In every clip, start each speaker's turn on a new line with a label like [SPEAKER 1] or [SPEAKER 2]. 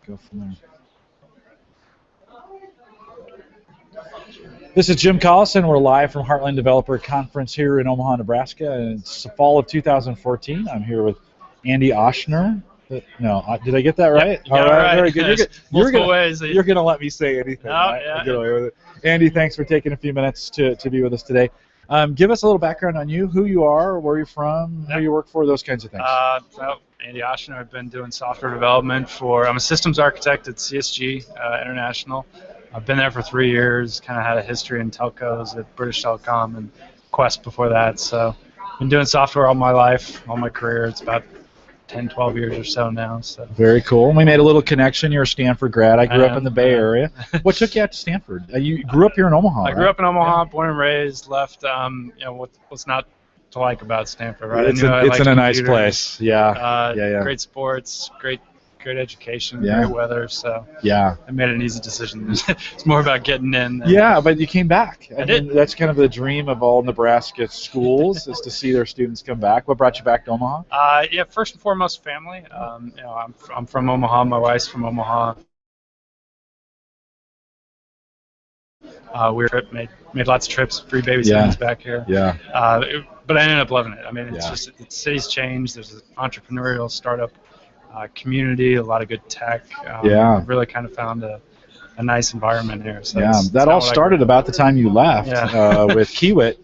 [SPEAKER 1] go from there. This is Jim Collison. We're live from Heartland Developer Conference here in Omaha, Nebraska. And it's the fall of 2014. I'm here with Andy Ochsner. No, did I get that right?
[SPEAKER 2] Yep, all right,
[SPEAKER 1] very good. You're going to let me say anything.
[SPEAKER 2] No,
[SPEAKER 1] right?
[SPEAKER 2] yeah.
[SPEAKER 1] I'll get away with it. Andy, thanks for taking a few minutes to be with us today. Give us a little background on you, who you are, where you're from, who you work for, those kinds of things.
[SPEAKER 2] Andy Ochsner. I've been doing software development I'm a systems architect at CSG International. I've been there for 3 years, kind of had a history in telcos at British Telecom and Quest before that. So been doing software all my life, all my career. It's about 10, 12 years or so now. So
[SPEAKER 1] very cool. We made a little connection. You're a Stanford grad. I grew up in the Bay Area. What took you out to Stanford? You grew up here in Omaha,
[SPEAKER 2] I grew up in Omaha, born and raised, left, what's not to like about Stanford, right?
[SPEAKER 1] It's in a nice place. Yeah.
[SPEAKER 2] Great sports, great education, great weather, so I made an easy decision. It's more about getting in.
[SPEAKER 1] But you came back. I mean, that's kind of the dream of all Nebraska schools is to see their students come back. What brought you back to Omaha?
[SPEAKER 2] First and foremost, family. I'm from Omaha. My wife's from Omaha. We made lots of trips, free babysitting back here. But I ended up loving it. I mean, it's just the city's changed. There's an entrepreneurial startup community, a lot of good tech. Really kind of found a nice environment here. So
[SPEAKER 1] that all started about the time you left with Kiewit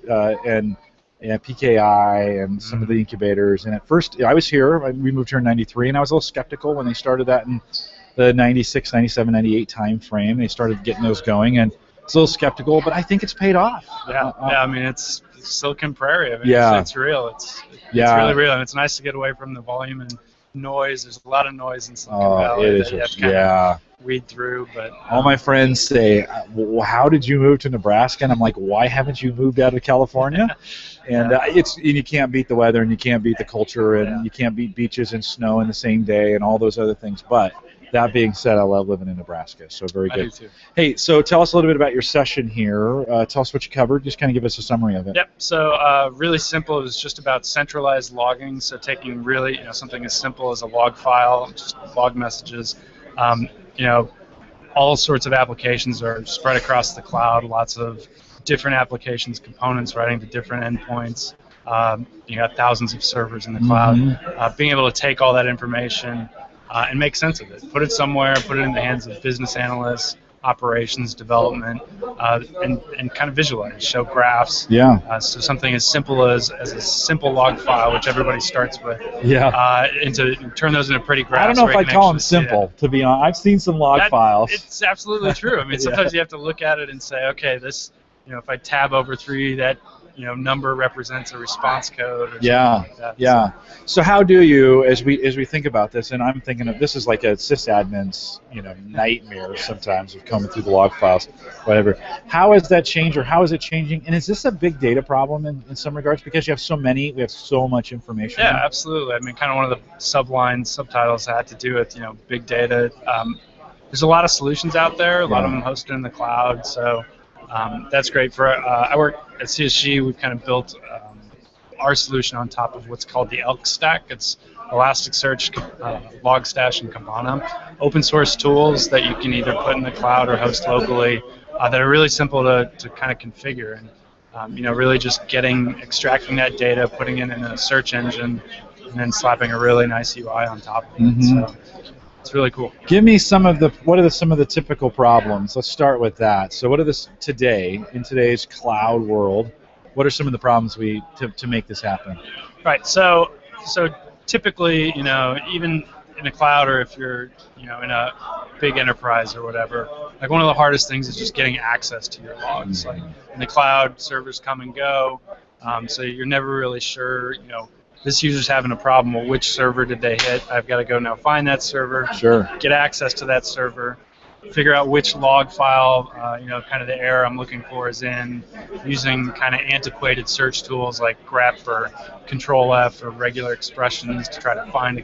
[SPEAKER 1] and PKI and some of the incubators. And at first, I was here. We moved here in '93, and I was a little skeptical when they started that in the '96, '97, '98 time frame. They started getting those going, and it's a little skeptical, but I think it's paid off.
[SPEAKER 2] I mean, it's Silicon Prairie. I mean, it's real. It's really real, and it's nice to get away from the volume and noise. There's a lot of noise in Silicon Valley.
[SPEAKER 1] It is.
[SPEAKER 2] That you have to kind of weed through. But
[SPEAKER 1] all my friends say, well, "How did you move to Nebraska?" And I'm like, "Why haven't you moved out of California?" And you can't beat the weather, and you can't beat the culture, and you can't beat beaches and snow in the same day, and all those other things. But that being said, I love living in Nebraska, so very good.
[SPEAKER 2] I do too.
[SPEAKER 1] Hey, so tell us a little bit about your session here. Tell us what you covered. Just kind of give us a summary of it.
[SPEAKER 2] Yep. So really simple. It was just about centralized logging. So taking really something as simple as a log file, just log messages. All sorts of applications are spread across the cloud. Lots of different applications, components writing to different endpoints. You got thousands of servers in the cloud. Being able to take all that information and make sense of it. Put it somewhere, put it in the hands of business analysts, operations, development, and kind of visualize, show graphs. So something as simple as a simple log file, which everybody starts with, into turn those into pretty graphs.
[SPEAKER 1] I don't know if I'd call them simple, to be honest. I've seen some log files.
[SPEAKER 2] It's absolutely true. I mean, sometimes you have to look at it and say, okay, this, if I tab over 3, that number represents a response code or something like that.
[SPEAKER 1] So how do you, as we think about this, and I'm thinking of this is like a sysadmin's nightmare sometimes of coming through the log files, whatever. How has that changed, or how is it changing? And is this a big data problem in some regards because you have we have so much information?
[SPEAKER 2] Yeah, absolutely. I mean, kind of one of the subtitles had to do with big data. There's a lot of solutions out there, a lot of them hosted in the cloud. So. That's great. I work at CSG. We've kind of built our solution on top of what's called the ELK stack. It's Elasticsearch, Logstash, and Kibana. Open source tools that you can either put in the cloud or host locally that are really simple to kind of configure. And really just extracting that data, putting it in a search engine, and then slapping a really nice UI on top of it. So, it's really cool.
[SPEAKER 1] Give me some of the typical problems. Let's start with that. So what are in today's cloud world, what are some of the problems to make this happen?
[SPEAKER 2] Right. So typically, even in a cloud, or if you're, in a big enterprise or whatever, like one of the hardest things is just getting access to your logs. Like in the cloud, servers come and go, so you're never really sure, this user's having a problem. Well, which server did they hit? I've got to go now find that server, get access to that server, figure out which log file, kind of the error I'm looking for is in, using kind of antiquated search tools like grep or Control-F or regular expressions to try to find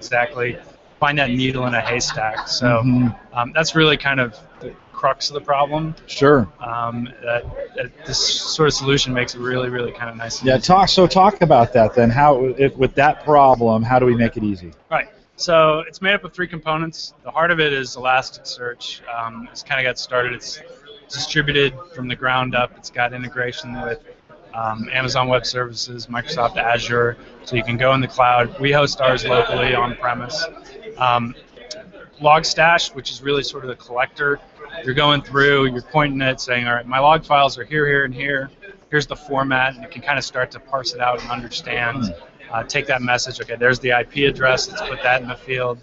[SPEAKER 2] that needle in a haystack. So that's really kind of the crux of the problem. This sort of solution makes it really, really kind of nice.
[SPEAKER 1] Talk about that then. With that problem, how do we make it easy?
[SPEAKER 2] Right. So it's made up of 3 components. The heart of it is Elasticsearch. It's kind of got started. It's distributed from the ground up. It's got integration with Amazon Web Services, Microsoft Azure, so you can go in the cloud. We host ours locally on premise. Logstash, which is really sort of the collector. You're going through, you're pointing at saying, all right, my log files are here, here, and here. Here's the format, and you can kind of start to parse it out and understand. Take that message, okay, there's the IP address, let's put that in the field.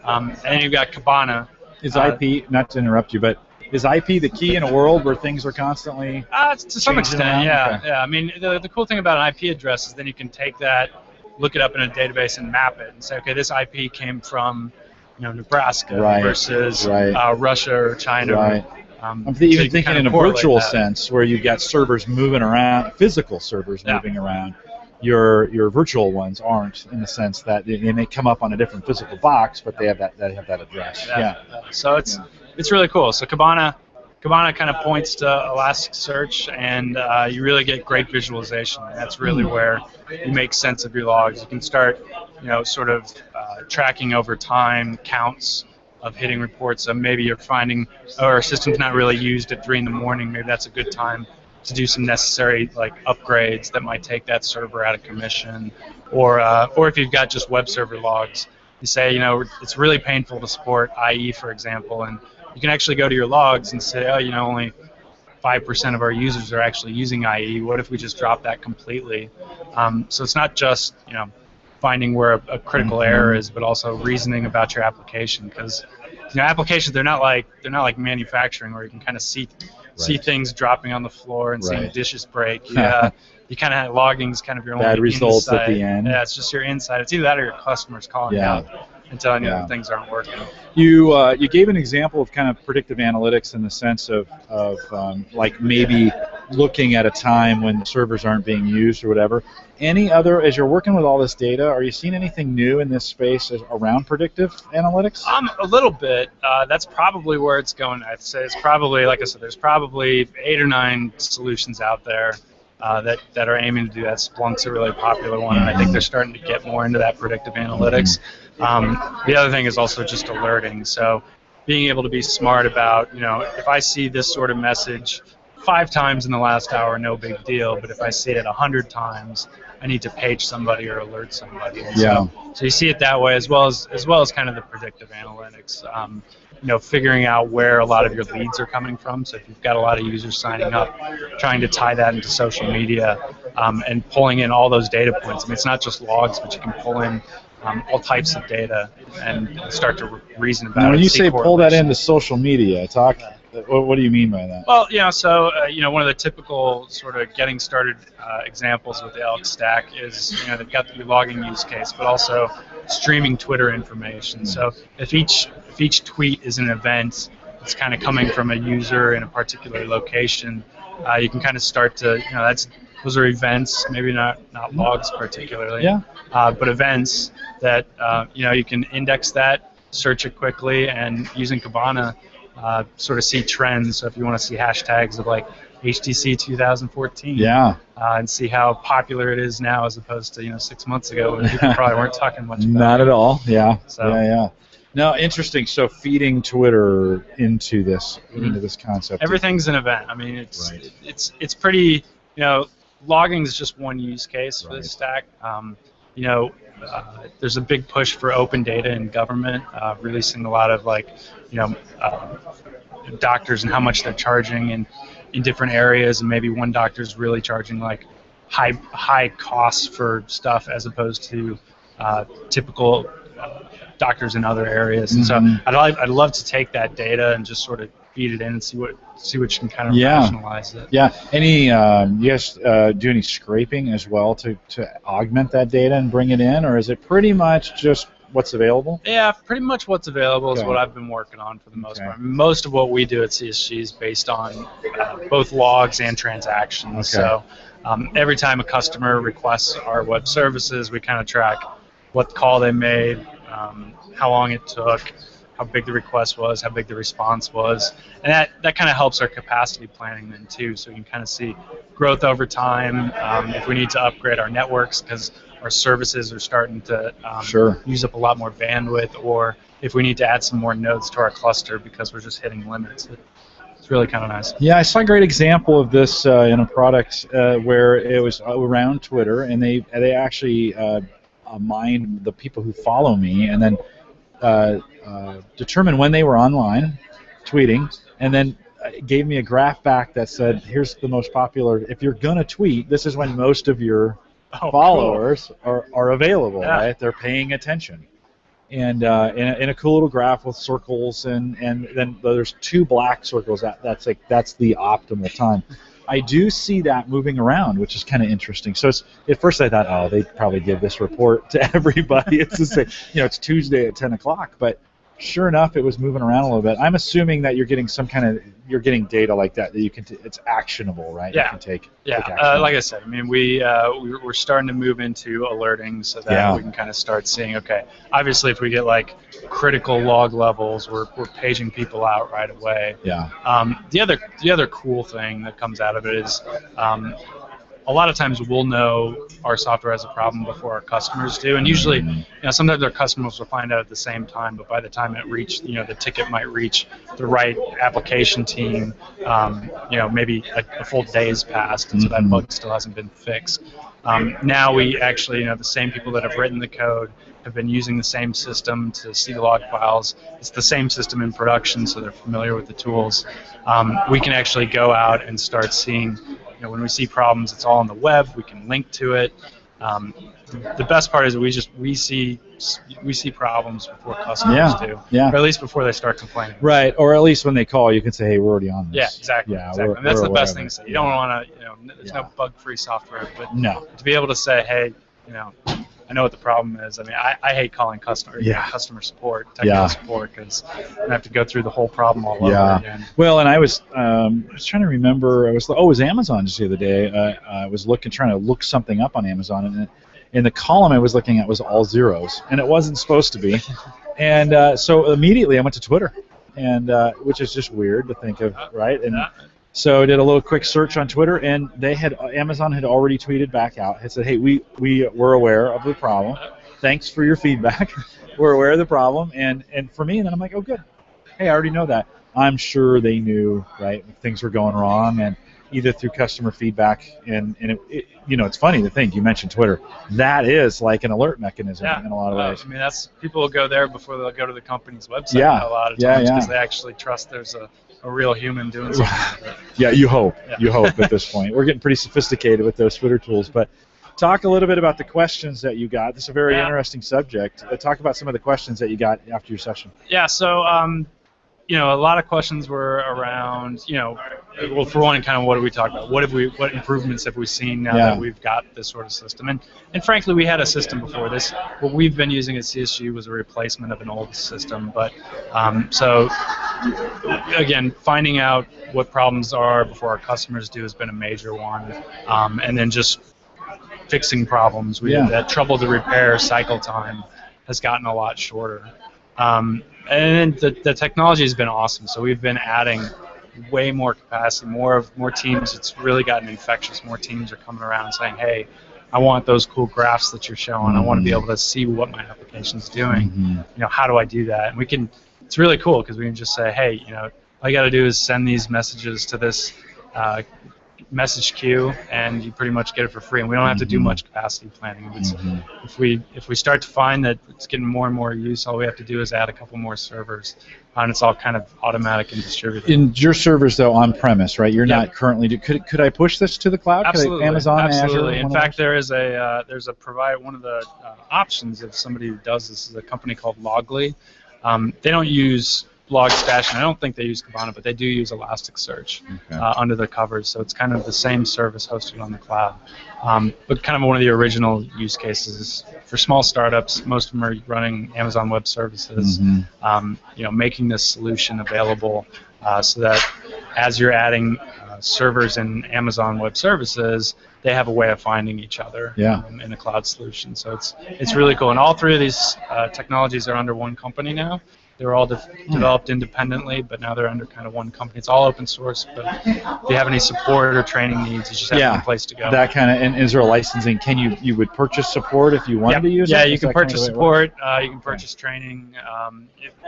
[SPEAKER 2] And then you've got Kibana.
[SPEAKER 1] Is IP, not to interrupt you, but is IP the key in a world where things are constantly
[SPEAKER 2] to some extent, yeah. Okay. Yeah. I mean, the cool thing about an IP address is then you can take that, look it up in a database, and map it, and say, okay, this IP came from Nebraska versus Russia or China.
[SPEAKER 1] Right. I'm even thinking in a virtual sense where you've got servers moving around, physical servers moving around. Your virtual ones aren't, in the sense that they may come up on a different physical box, but they have that address. Yeah.
[SPEAKER 2] So it's really cool. So Kibana kind of points to Elasticsearch, and you really get great visualization. And that's really where you make sense of your logs. You can start, sort of tracking over time counts of hitting reports. So maybe you're finding, our system's not really used at 3 in the morning. Maybe that's a good time to do some necessary upgrades that might take that server out of commission, or if you've got just web server logs, you say, it's really painful to support IE, for example, and you can actually go to your logs and say, only 5% of our users are actually using IE. What if we just drop that completely? So it's not just finding where a critical error is, but also reasoning about your application, because applications, they're not like manufacturing where you can kind of see things dropping on the floor and seeing dishes break. You kind of logging is kind of your own
[SPEAKER 1] bad results
[SPEAKER 2] insight.
[SPEAKER 1] At the end.
[SPEAKER 2] Yeah, it's just your insight. It's either that or your customers calling out and telling you that things aren't working.
[SPEAKER 1] You gave an example of kind of predictive analytics in the sense of maybe looking at a time when servers aren't being used or whatever. Any other, as you're working with all this data, are you seeing anything new in this space around predictive analytics?
[SPEAKER 2] A little bit. That's probably where it's going. I'd say it's probably, like I said, there's probably 8 or 9 solutions out there that are aiming to do that. Splunk's a really popular one, and I think they're starting to get more into that predictive analytics. The other thing is also just alerting. So being able to be smart about, if I see this sort of message 5 times in the last hour, no big deal. But if I see it 100 times, I need to page somebody or alert somebody. And so you see it that way, as well as kind of the predictive analytics. Figuring out where a lot of your leads are coming from. So if you've got a lot of users signing up, trying to tie that into social media, and pulling in all those data points. I mean, it's not just logs, but you can pull in all types of data and start to reason about it.
[SPEAKER 1] When you say pull that into social media, what do you mean by that?
[SPEAKER 2] Well, so one of the typical sort of getting started examples with the Elk stack is they've got the logging use case, but also streaming Twitter information. So if each tweet is an event, it's kind of coming from a user in a particular location, you can kind of start to those are events, maybe not logs particularly, but events that you can index that, search it quickly, and using Kibana. Sort of see trends. So if you want to see hashtags of HDC14, and see how popular it is now as opposed to 6 months ago when people probably weren't talking much about it.
[SPEAKER 1] Not at all. No, interesting. So feeding Twitter into this concept.
[SPEAKER 2] Everything's an event. I mean, it's pretty. Logging is just one use case for this stack. There's a big push for open data in government, releasing a lot of doctors and how much they're charging in different areas, and maybe one doctor's really charging high costs for stuff as opposed to typical doctors in other areas. And so I'd love to take that data and just sort of feed it in and see what you can kind of rationalize it.
[SPEAKER 1] Any you guys do any scraping as well to augment that data and bring it in, or is it pretty much just what's available?
[SPEAKER 2] Yeah, pretty much what's available is what I've been working on for the most part. Most of what we do at CSG is based on both logs and transactions. So every time a customer requests our web services, we kind of track what call they made, how long it took, how big the request was, how big the response was, and that kind of helps our capacity planning then too, so we can kind of see growth over time, if we need to upgrade our networks, because our services are starting to
[SPEAKER 1] Sure.
[SPEAKER 2] use up a lot more bandwidth, or if we need to add some more nodes to our cluster because we're just hitting limits. It's really kind of nice.
[SPEAKER 1] Yeah, I saw a great example of this in a product where it was around Twitter, and they actually mined the people who follow me, and then determined when they were online tweeting, and then gave me a graph back that said, here's the most popular, if you're going to tweet, this is when most of your followers are available, right? They're paying attention. And in a cool little graph with circles, and then there's 2 black circles. That's the optimal time. I do see that moving around, which is kind of interesting. So at first I thought, oh, they probably give this report to everybody. It's the same, it's Tuesday at 10 o'clock, but sure enough, it was moving around a little bit. I'm assuming that you're getting you're getting data like that you can, it's actionable, right?
[SPEAKER 2] Yeah.
[SPEAKER 1] You can take action.
[SPEAKER 2] Like I said, I mean, we're starting to move into alerting so that we can kind of start seeing, okay, obviously if we get like critical log levels, we're paging people out right away.
[SPEAKER 1] Yeah.
[SPEAKER 2] The other cool thing that comes out of it is a lot of times we'll know our software has a problem before our customers do, and usually, sometimes our customers will find out at the same time. But by the time it reached, the ticket might reach the right application team. Maybe a full day's passed, and so that bug still hasn't been fixed. Now we actually, the same people that have written the code have been using the same system to see the log files. It's the same system in production, so they're familiar with the tools. We can actually go out and start seeing. When we see problems, it's all on the web. We can link to it. The best part is we see problems before customers do, or at least before they start complaining.
[SPEAKER 1] Right, or at least when they call, you can say, "Hey, we're already on this."
[SPEAKER 2] Yeah, exactly. And that's the best thing to say. You don't want to, there's no bug-free software, but to be able to say, "Hey, I know what the problem is." I mean, I hate calling customer support, technical support, because I have to go through the whole problem all over again.
[SPEAKER 1] Well, and I was trying to remember. It was Amazon just the other day. I was trying to look something up on Amazon, and in the column I was looking at was all zeros, and it wasn't supposed to be. And so immediately I went to Twitter, and which is just weird to think of, right? And so I did a little quick search on Twitter, and Amazon had already tweeted back out. It said, "Hey, we were aware of the problem. Thanks for your feedback. We're aware of the problem." And for me, and then I'm like, "Oh, good. Hey, I already know that." I'm sure they knew, right? Things were going wrong, and either through customer feedback, and it's funny to think you mentioned Twitter. That is like an alert mechanism in a lot of ways.
[SPEAKER 2] I mean, people will go there before they'll go to the company's website a lot of times because they actually trust there's a real human doing something.
[SPEAKER 1] Yeah, you hope. You hope at this point. We're getting pretty sophisticated with those Twitter tools. But talk a little bit about the questions that you got. This is a very interesting subject. Talk about some of the questions that you got after your session.
[SPEAKER 2] Yeah, so a lot of questions were around, well, for one, kind of what did we talk about? What improvements have we seen now that we've got this sort of system? And frankly, we had a system before this. What we've been using at CSG was a replacement of an old system. But so again, finding out what problems are before our customers do has been a major one. And then just fixing problems. That trouble to repair cycle time has gotten a lot shorter. And the technology has been awesome. So we've been adding way more capacity, more teams. It's really gotten infectious. More teams are coming around saying, "Hey, I want those cool graphs that you're showing. I want to be able to see what my application's doing. How do I do that?" And it's really cool because we can just say, "Hey, all you got to do is send these messages to this message queue, and you pretty much get it for free, and we don't have to do much capacity planning." If we start to find that it's getting more and more use, all we have to do is add a couple more servers, and it's all kind of automatic and distributed.
[SPEAKER 1] In your servers, though, on premise, right? You're not currently. Could I push this to the cloud?
[SPEAKER 2] Absolutely.
[SPEAKER 1] Amazon,
[SPEAKER 2] absolutely.
[SPEAKER 1] Azure.
[SPEAKER 2] In fact, there's a provider. One of the options of somebody who does this is a company called Loggly. They don't use Logstash, and I don't think they use Kibana, but they do use Elasticsearch under the covers, so it's kind of the same service hosted on the cloud. But kind of one of the original use cases for small startups. Most of them are running Amazon Web Services. Making this solution available so that as you're adding servers in Amazon Web Services, they have a way of finding each other in a cloud solution. So it's really cool, and all three of these technologies are under one company now. They were all developed independently, but now they're under kind of one company. It's all open source, but if you have any support or training needs, you just have one place to go.
[SPEAKER 1] That kind of, and is there a licensing? Can you would purchase support if you wanted to use it?
[SPEAKER 2] Yeah, you can purchase support. You can purchase training.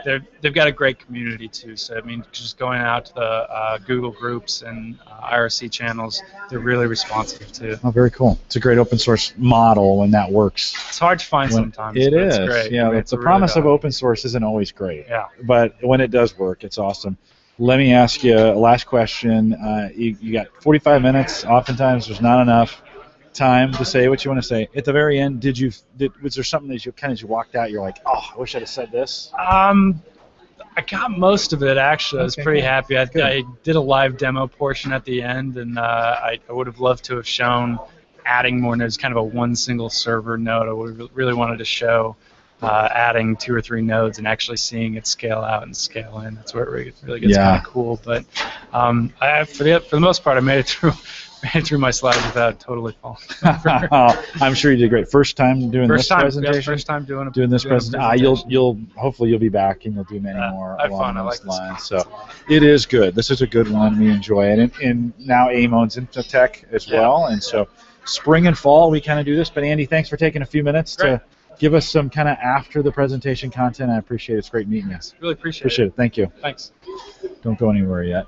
[SPEAKER 2] They've got a great community too. So I mean, just going out to the Google groups and IRC channels, they're really responsive too.
[SPEAKER 1] Oh, very cool. It's a great open source model when that works.
[SPEAKER 2] It's hard to find sometimes.
[SPEAKER 1] It is.
[SPEAKER 2] It's great.
[SPEAKER 1] Yeah, the promise of open source isn't always great.
[SPEAKER 2] Yeah.
[SPEAKER 1] But when it does work, it's awesome. Let me ask you a last question. You got 45 minutes. Oftentimes, there's not enough time to say what you want to say. At the very end, was there something that you as you walked out, you're like, oh, I wish I'd have said this?
[SPEAKER 2] I got most of it, actually. I was pretty happy. I did a live demo portion at the end, and I would have loved to have shown adding more nodes, kind of a one single server node. I would have really wanted to show adding 2 or 3 nodes and actually seeing it scale out and scale in. That's where it really gets kind of cool. But for the most part, I made it through my slides without totally falling over.
[SPEAKER 1] I'm sure you did great. First time doing this presentation?
[SPEAKER 2] Yeah, first time doing
[SPEAKER 1] this presentation. Hopefully you'll be back and you'll do many more along those lines. So it is good. This is a good one. We enjoy it. And now AMON's into tech as well. And so spring and fall we kind of do this. But Andy, thanks for taking a few minutes to give us some kind of after the presentation content. I appreciate it. It's great meeting you.
[SPEAKER 2] Really appreciate it.
[SPEAKER 1] Thank you.
[SPEAKER 2] Thanks.
[SPEAKER 1] Don't go anywhere yet.